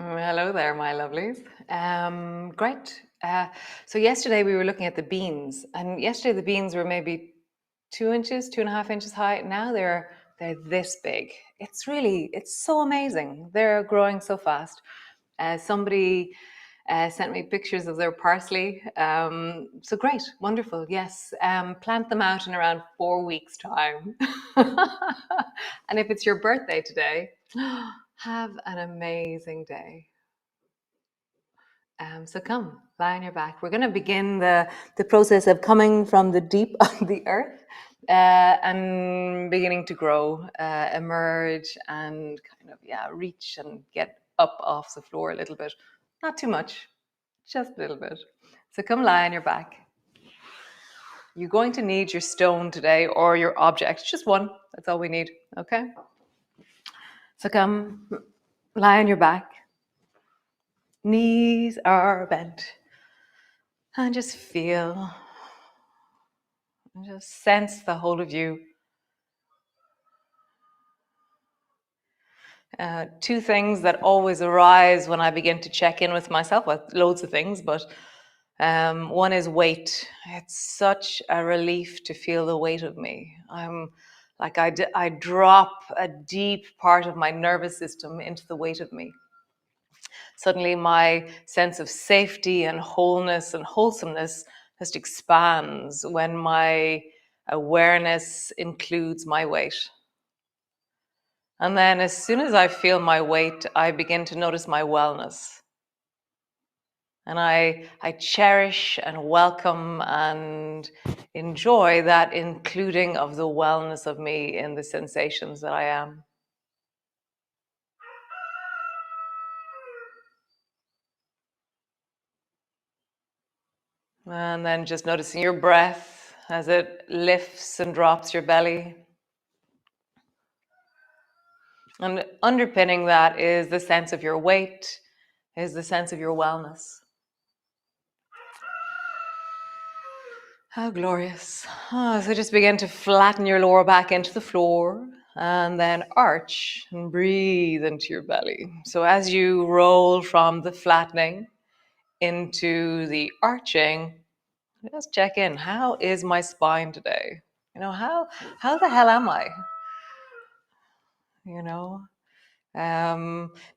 Hello there, my lovelies. Great. So yesterday we were looking at the beans, and yesterday the beans were maybe 2 inches, 2.5 inches high. Now they're this big. It's so amazing. They're growing so fast. Somebody sent me pictures of their parsley. So great, wonderful. Yes, plant them out in around 4 weeks' time. And if it's your birthday today, have an amazing day. So come, lie on your back. We're going to begin the process of coming from the deep of the earth and beginning to grow, emerge, and kind of, reach and get up off the floor a little bit. Not too much, just a little bit. So come lie on your back. You're going to need your stone today or your object, just one. That's all we need, okay? So come lie on your back. Knees are bent. And just feel, and just sense the whole of you. Two things that always arise when I begin to check in with myself, well, loads of things, but one is weight. It's such a relief to feel the weight of me. I'm like, I drop a deep part of my nervous system into the weight of me. Suddenly my sense of safety and wholeness and wholesomeness just expands when my awareness includes my weight. And then as soon as I feel my weight, I begin to notice my wellness. And I cherish and welcome and enjoy that including of the wellness of me in the sensations that I am. And then just noticing your breath as it lifts and drops your belly. And underpinning that is the sense of your weight, is the sense of your wellness. How glorious. So just begin to flatten your lower back into the floor and then arch and breathe into your belly. So as you roll from the flattening into the arching, just check in. How is my spine today? How the hell am I?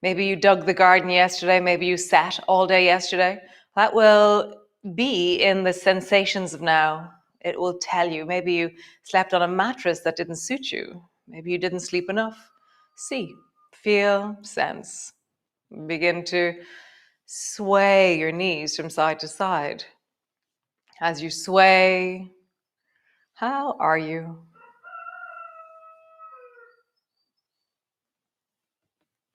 Maybe you dug the garden yesterday, maybe you sat all day yesterday. That will be in the sensations of now. It will tell you. Maybe you slept on a mattress that didn't suit you. Maybe you didn't sleep enough. See, feel, sense. Begin to sway your knees from side to side. As you sway, how are you?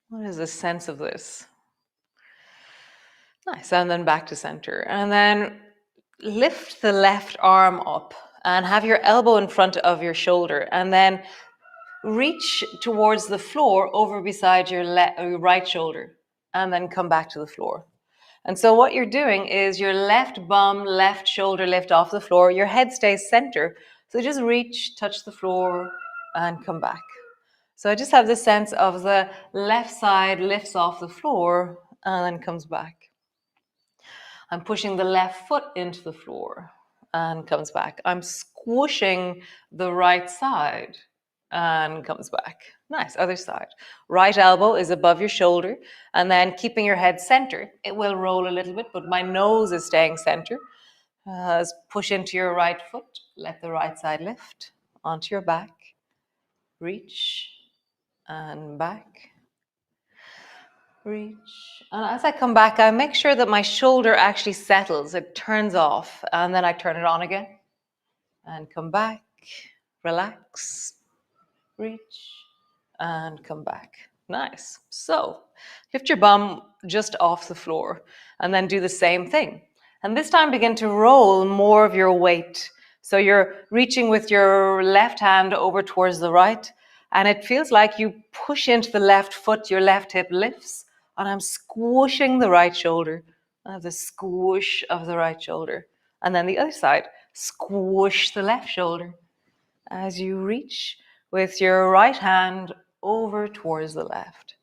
What is the sense of this? Nice, and then back to center. And then lift the left arm up and have your elbow in front of your shoulder. And then reach towards the floor over beside your right shoulder. And then come back to the floor. And so what you're doing is your left bum, left shoulder lift off the floor. Your head stays center. So just reach, touch the floor, and come back. So I just have the sense of the left side lifts off the floor and then comes back. I'm pushing the left foot into the floor and comes back. I'm squishing the right side and comes back. Nice, other side. Right elbow is above your shoulder and then keeping your head center. It will roll a little bit, but my nose is staying center. Push into your right foot. Let the right side lift onto your back. Reach and back. Reach. And as I come back, I make sure that my shoulder actually settles. It turns off, and then I turn it on again. And come back, relax, reach, and come back. Nice. So lift your bum just off the floor, and then do the same thing. And this time begin to roll more of your weight. So you're reaching with your left hand over towards the right, and it feels like you push into the left foot, your left hip lifts, and I'm squishing the right shoulder. I have the squish of the right shoulder. And then the other side, squish the left shoulder as you reach with your right hand over towards the left.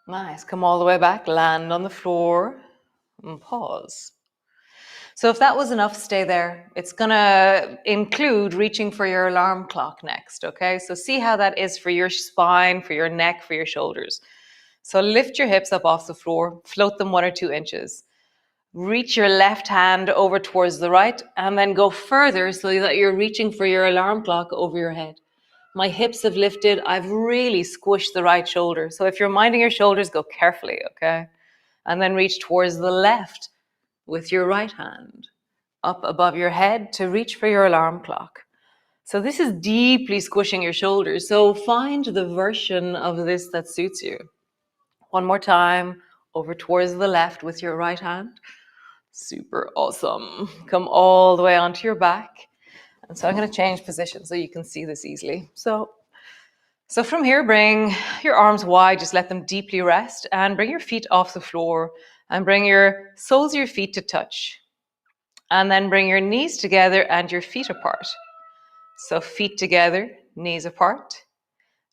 Nice. Come all the way back, land on the floor, and pause. So if that was enough, stay there. It's gonna include reaching for your alarm clock next, okay? So see how that is for your spine, for your neck, for your shoulders. So lift your hips up off the floor, float them 1 or 2 inches. Reach your left hand over towards the right, and then go further so that you're reaching for your alarm clock over your head. My hips have lifted. I've really squished the right shoulder. So if you're minding your shoulders, go carefully, okay? And then reach towards the left with your right hand up above your head to reach for your alarm clock. So this is deeply squishing your shoulders. So find the version of this that suits you. One more time, over towards the left with your right hand. Super awesome. Come all the way onto your back. And so I'm going to change position so you can see this easily. So from here, bring your arms wide, just let them deeply rest, and bring your feet off the floor and bring your soles of your feet to touch. And then bring your knees together and your feet apart. So feet together, knees apart,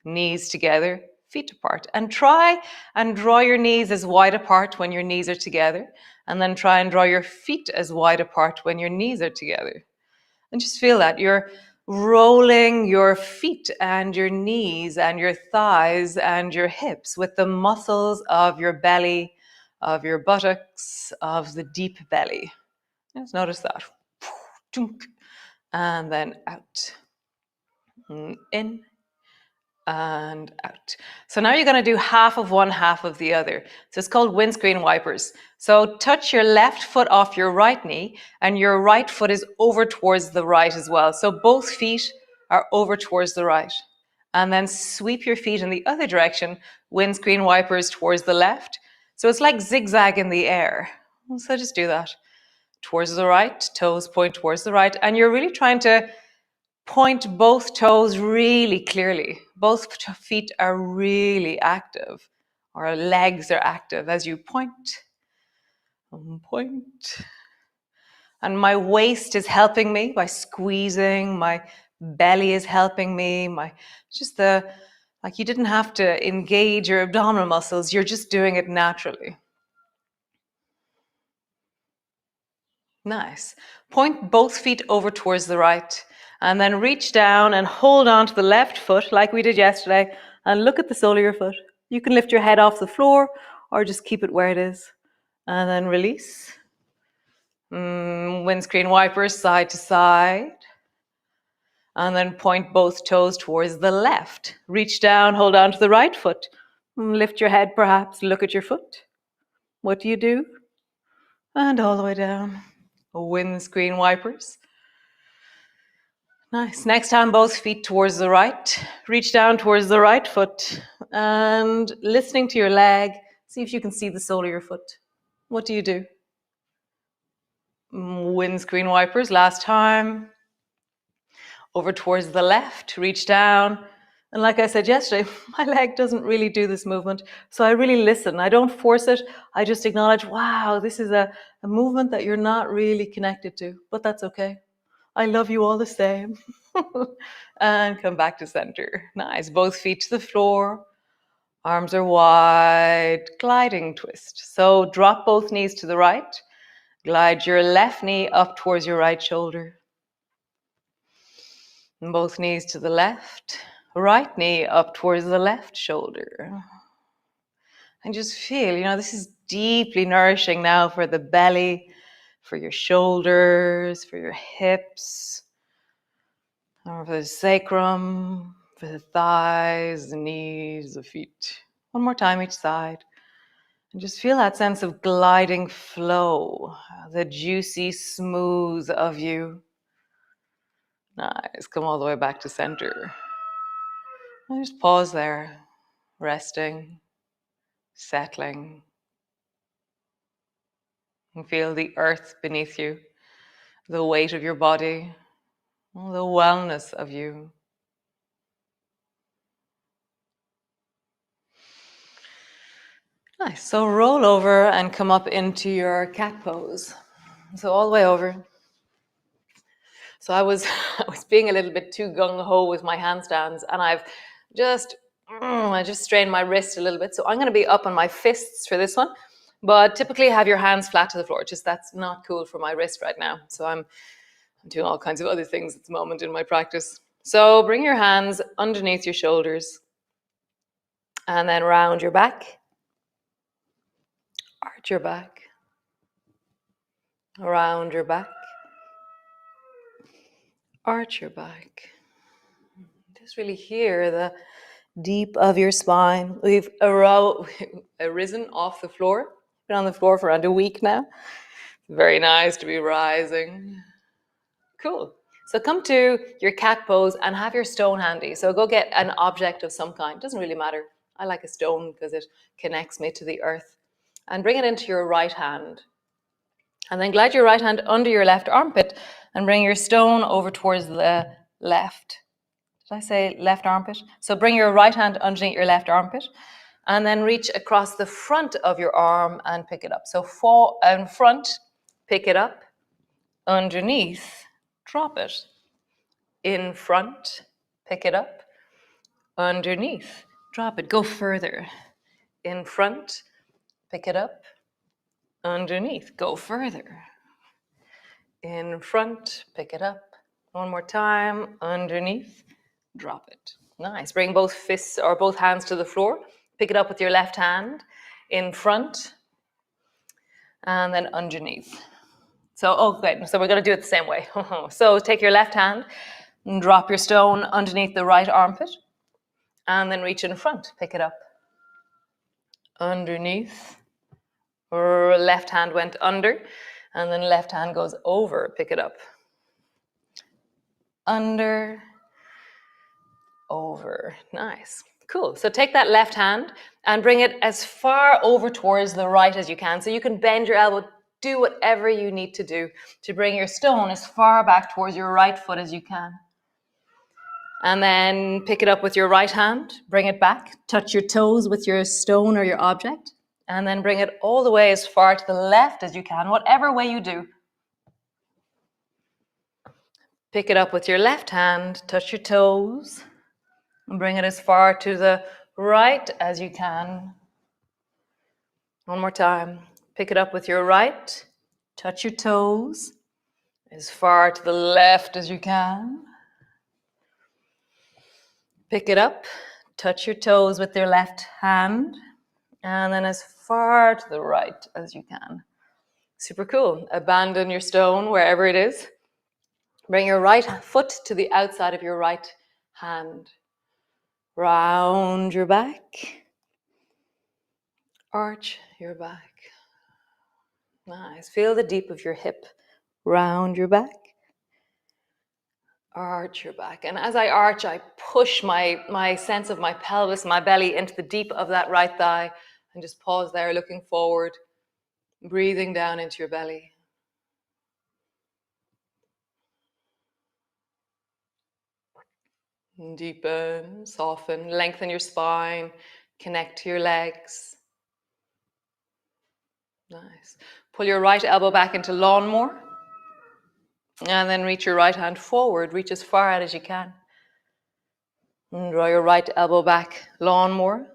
knees together, feet apart. And try and draw your knees as wide apart when your knees are together. And then try and draw your feet as wide apart when your knees are together. And just feel that you're rolling your feet and your knees and your thighs and your hips with the muscles of your belly, of your buttocks, of the deep belly. Just notice that. And then out. In and out. So now you're going to do half of one, half of the other. So it's called windscreen wipers. So touch your left foot off your right knee, and your right foot is over towards the right as well. So both feet are over towards the right. And then sweep your feet in the other direction, windscreen wipers towards the left. So it's like zigzag in the air. So just do that. Towards the right, toes point towards the right, and you're really trying to point both toes really clearly. Both feet are really active, or legs are active as you point and point. And my waist is helping me by squeezing, my belly is helping me, like you didn't have to engage your abdominal muscles, you're just doing it naturally. Nice. Point both feet over towards the right, and then reach down and hold on to the left foot like we did yesterday, and look at the sole of your foot. You can lift your head off the floor or just keep it where it is. And then release. Windscreen wipers side to side. And then point both toes towards the left. Reach down, hold on to the right foot. Lift your head perhaps, look at your foot. What do you do? And all the way down. Windscreen wipers. Nice. Next time, both feet towards the right. Reach down towards the right foot. And listening to your leg, see if you can see the sole of your foot. What do you do? Windscreen wipers, last time. Over towards the left, reach down. And like I said yesterday, my leg doesn't really do this movement. So I really listen. I don't force it. I just acknowledge, wow, this is a movement that you're not really connected to. But that's okay. I love you all the same. And come back to center. Nice. Both feet to the floor. Arms are wide. Gliding twist. So drop both knees to the right. Glide your left knee up towards your right shoulder. And both knees to the left. Right knee up towards the left shoulder. And just feel, this is deeply nourishing now for the belly, for your shoulders, for your hips, or for the sacrum, for the thighs, the knees, the feet. One more time each side. And just feel that sense of gliding flow, the juicy smooth of you. Nice. Come all the way back to center. And just pause there, resting, settling. And feel the earth beneath you, the weight of your body, the wellness of you. Nice. So roll over and come up into your cat pose. So all the way over. So I was being a little bit too gung-ho with my handstands, and I've just I just strained my wrist a little bit. So I'm going to be up on my fists for this one. But typically have your hands flat to the floor. Just that's not cool for my wrist right now. So I'm doing all kinds of other things at the moment in my practice. So bring your hands underneath your shoulders and then round your back, arch your back, round your back, arch your back. Just really hear the deep of your spine. We've arisen off the floor. Been on the floor for around a week now. Very nice to be rising. Cool. So come to your cat pose and have your stone handy. So go get an object of some kind. Doesn't really matter. I like a stone because it connects me to the earth. And bring it into your right hand. And then glide your right hand under your left armpit and bring your stone over towards the left. Did I say left armpit? So bring your right hand underneath your left armpit and then reach across the front of your arm and pick it up. So fall in front, pick it up, underneath, drop it. In front, pick it up, underneath, drop it. Go further. In front, pick it up, underneath, go further. In front, pick it up. One more time, underneath, drop it. Nice. Bring both fists or both hands to the floor. Pick it up with your left hand in front and then underneath. So, great. So we're going to do it the same way. So take your left hand and drop your stone underneath the right armpit and then reach in front. Pick it up. Underneath. Left hand went under and then left hand goes over. Pick it up. Under. Over. Nice. Cool. So take that left hand and bring it as far over towards the right as you can. So you can bend your elbow, do whatever you need to do to bring your stone as far back towards your right foot as you can. And then pick it up with your right hand, bring it back, touch your toes with your stone or your object, and then bring it all the way as far to the left as you can, whatever way you do. Pick it up with your left hand, touch your toes, and bring it as far to the right as you can. One more time. Pick it up with your right, touch your toes, as far to the left as you can. Pick it up, touch your toes with your left hand, and then as far to the right as you can. Super cool. Abandon your stone wherever it is. Bring your right foot to the outside of your right hand. Round your back. Arch your back. Nice. Feel the deep of your hip. Round your back. Arch your back. And as I arch, I push my sense of my pelvis, my belly into the deep of that right thigh. And just pause there, looking forward. Breathing down into your belly. Deepen, soften, lengthen your spine, connect to your legs. Nice. Pull your right elbow back into lawnmower. And then reach your right hand forward. Reach as far out as you can. And draw your right elbow back, lawnmower.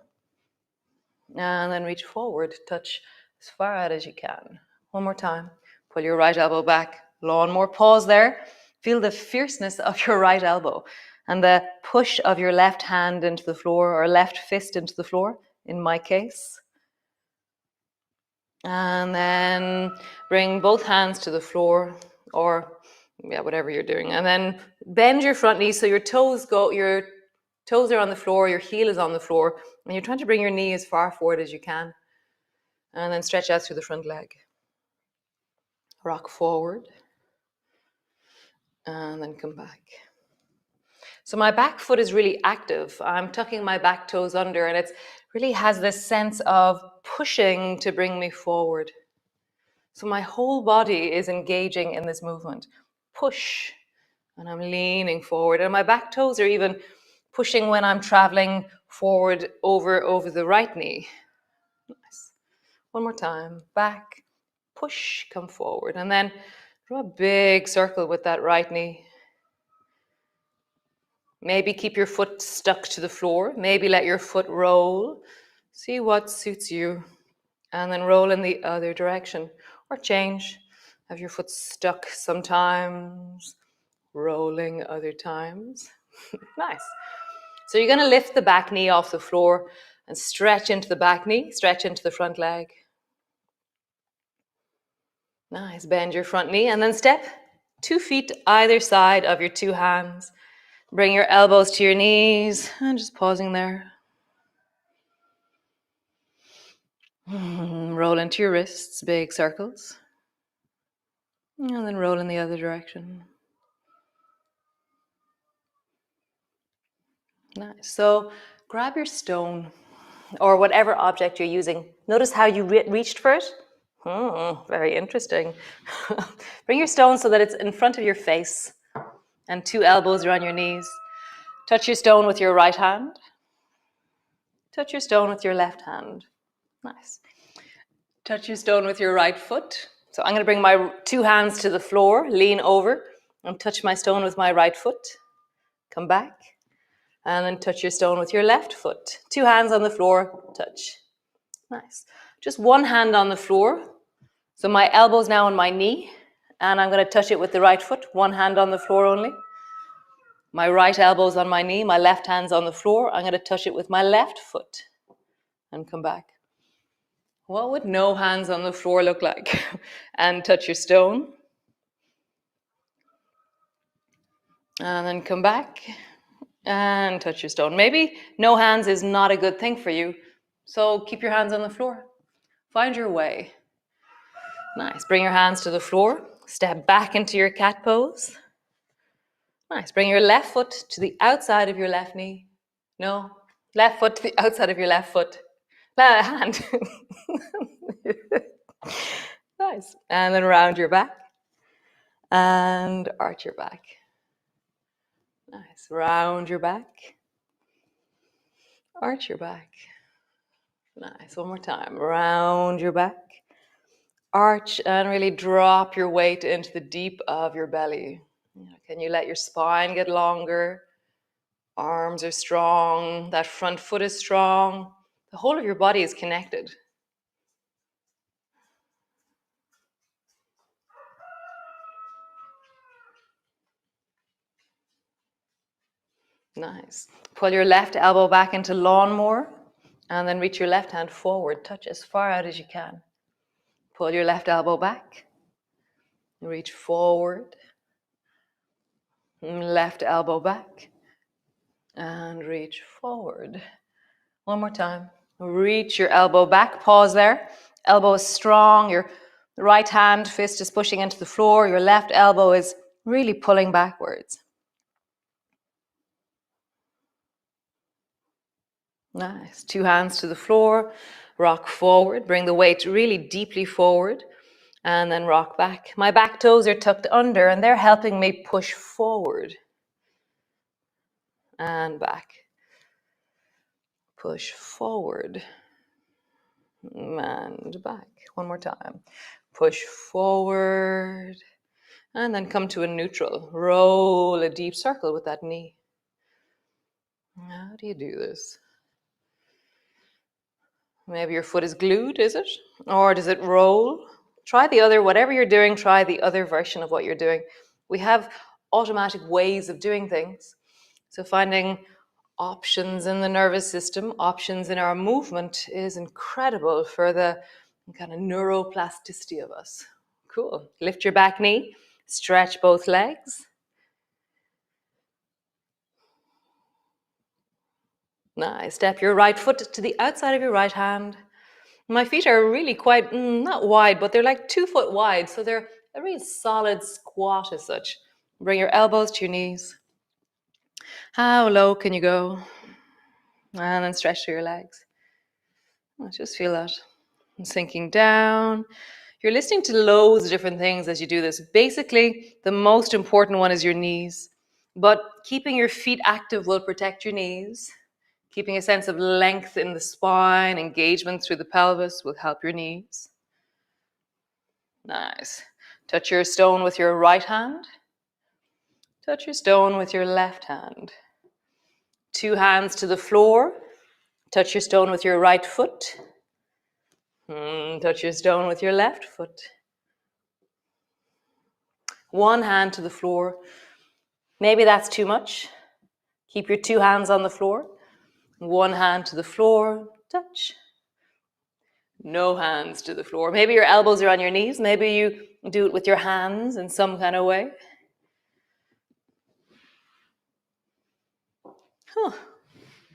And then reach forward. Touch as far out as you can. One more time. Pull your right elbow back, lawnmower. Pause there. Feel the fierceness of your right elbow and the push of your left hand into the floor or left fist into the floor, in my case. And then bring both hands to the floor or whatever you're doing. And then bend your front knee so your toes are on the floor, your heel is on the floor, and you're trying to bring your knee as far forward as you can. And then stretch out through the front leg. Rock forward. And then come back. So my back foot is really active. I'm tucking my back toes under, and it really has this sense of pushing to bring me forward. So my whole body is engaging in this movement. Push. And I'm leaning forward. And my back toes are even pushing when I'm traveling forward over the right knee. Nice. One more time. Back. Push. Come forward. And then draw a big circle with that right knee. Maybe keep your foot stuck to the floor. Maybe let your foot roll. See what suits you. And then roll in the other direction. Or change. Have your foot stuck sometimes. Rolling other times. Nice. So you're going to lift the back knee off the floor and stretch into the back knee. Stretch into the front leg. Nice. Bend your front knee and then step 2 feet either side of your 2 hands. Bring your elbows to your knees and just pausing there. Roll into your wrists, big circles. And then roll in the other direction. Nice. So grab your stone or whatever object you're using. Notice how you reached for it? Very interesting. Bring your stone so that it's in front of your face and 2 elbows are on your knees. Touch your stone with your right hand. Touch your stone with your left hand. Nice. Touch your stone with your right foot. So I'm going to bring my 2 hands to the floor, lean over, and touch my stone with my right foot. Come back. And then touch your stone with your left foot. 2 hands on the floor, touch. Nice. Just 1 hand on the floor. So my elbow's now on my knee, and I'm going to touch it with the right foot. 1 hand on the floor only. My right elbow's on my knee, my left hand's on the floor. I'm going to touch it with my left foot and come back. What would no hands on the floor look like? And touch your stone. And then come back and touch your stone. Maybe no hands is not a good thing for you, so keep your hands on the floor. Find your way. Nice. Bring your hands to the floor. Step back into your cat pose. Nice. Bring your left foot to the outside of your left knee. No. Left foot to the outside of your left foot. Hand. Nice. And then round your back. And arch your back. Nice. Round your back. Arch your back. Nice. One more time. Round your back. Arch and really drop your weight into the deep of your belly. Can you let your spine get longer? Arms are strong. That front foot is strong. The whole of your body is connected. Nice. Pull your left elbow back into lawnmower and then reach your left hand forward. Touch as far out as you can. Pull your left elbow back. Reach forward. Left elbow back. And reach forward. One more time. Reach your elbow back. Pause there. Elbow is strong. Your right hand fist is pushing into the floor. Your left elbow is really pulling backwards. Nice. 2 hands to the floor. Rock forward. Bring the weight really deeply forward. And then rock back. My back toes are tucked under and they're helping me push forward. And back. Push forward. And back. One more time. Push forward. And then come to a neutral. Roll a deep circle with that knee. How do you do this? Maybe your foot is glued, is it? Or does it roll? Try the other, whatever you're doing, try the other version of what you're doing. We have automatic ways of doing things. So finding options in the nervous system, options in our movement is incredible for the kind of neuroplasticity of us. Cool. Lift your back knee, stretch both legs. Nice. Step your right foot to the outside of your right hand. My feet are really quite, not wide, but they're like 2 foot wide. So they're a really solid squat as such. Bring your elbows to your knees. How low can you go? And then stretch through your legs. Just feel that. And sinking down. You're listening to loads of different things as you do this. Basically, the most important one is your knees. But keeping your feet active will protect your knees. Keeping a sense of length in the spine, engagement through the pelvis will help your knees. Nice. Touch your stone with your right hand. Touch your stone with your left hand. 2 hands to the floor. Touch your stone with your right foot. Touch your stone with your left foot. 1 hand to the floor. Maybe that's too much. Keep your 2 hands on the floor. 1 hand to the floor. Touch. No hands to the floor. Maybe your elbows are on your knees. Maybe you do it with your hands in some kind of way.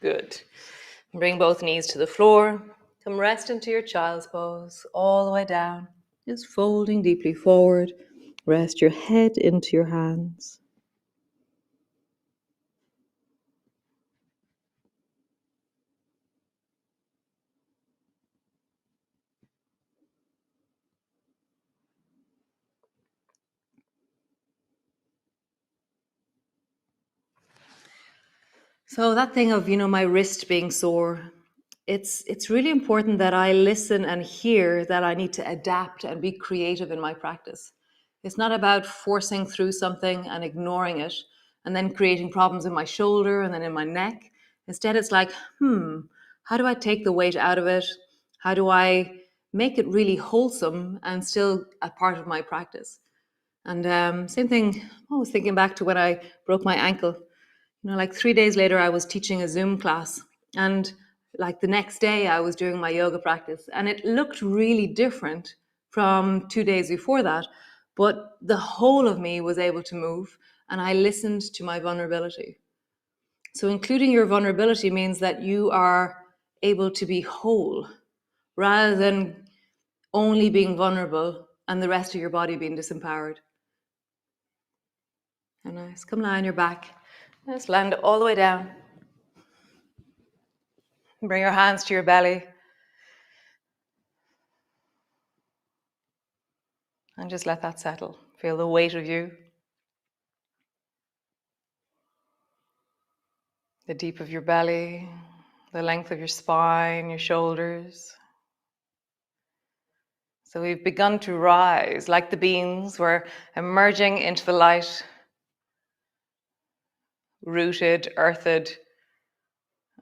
Good. Bring both knees to the floor. Come rest into your child's pose, all the way down. Just folding deeply forward. Rest your head into your hands. So that thing of, my wrist being sore, it's really important that I listen and hear that I need to adapt and be creative in my practice. It's not about forcing through something and ignoring it and then creating problems in my shoulder and then in my neck. Instead, it's like, how do I take the weight out of it? How do I make it really wholesome and still a part of my practice? And same thing, I was thinking back to when I broke my ankle. Like 3 days later, I was teaching a Zoom class. And like the next day, I was doing my yoga practice. And it looked really different from 2 days before that. But the whole of me was able to move. And I listened to my vulnerability. So including your vulnerability means that you are able to be whole rather than only being vulnerable and the rest of your body being disempowered. And nice. Come lie on your back. Just land all the way down. Bring your hands to your belly. And just let that settle. Feel the weight of you. The deep of your belly. The length of your spine, your shoulders. So we've begun to rise like the beans. We're emerging into the light. Rooted, earthed.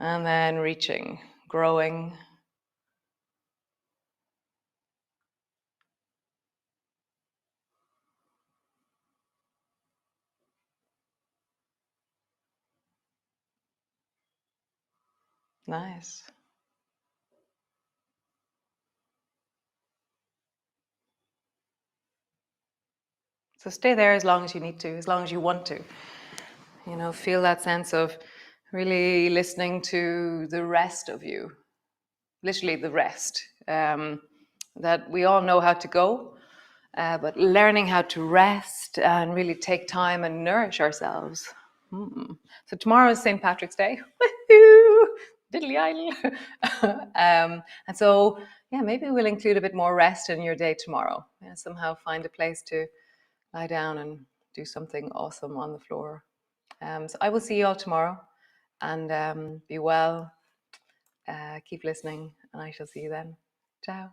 And then reaching, growing. Nice. So stay there as long as you need to, as long as you want to. Feel that sense of really listening to the rest of you. Literally the rest. That we all know how to go, but learning how to rest and really take time and nourish ourselves. So tomorrow is St. Patrick's Day. Woohoo! Diddly-idle. And so, maybe we'll include a bit more rest in your day tomorrow. Somehow find a place to lie down and do something awesome on the floor. So I will see you all tomorrow, and be well. Keep listening, and I shall see you then. Ciao.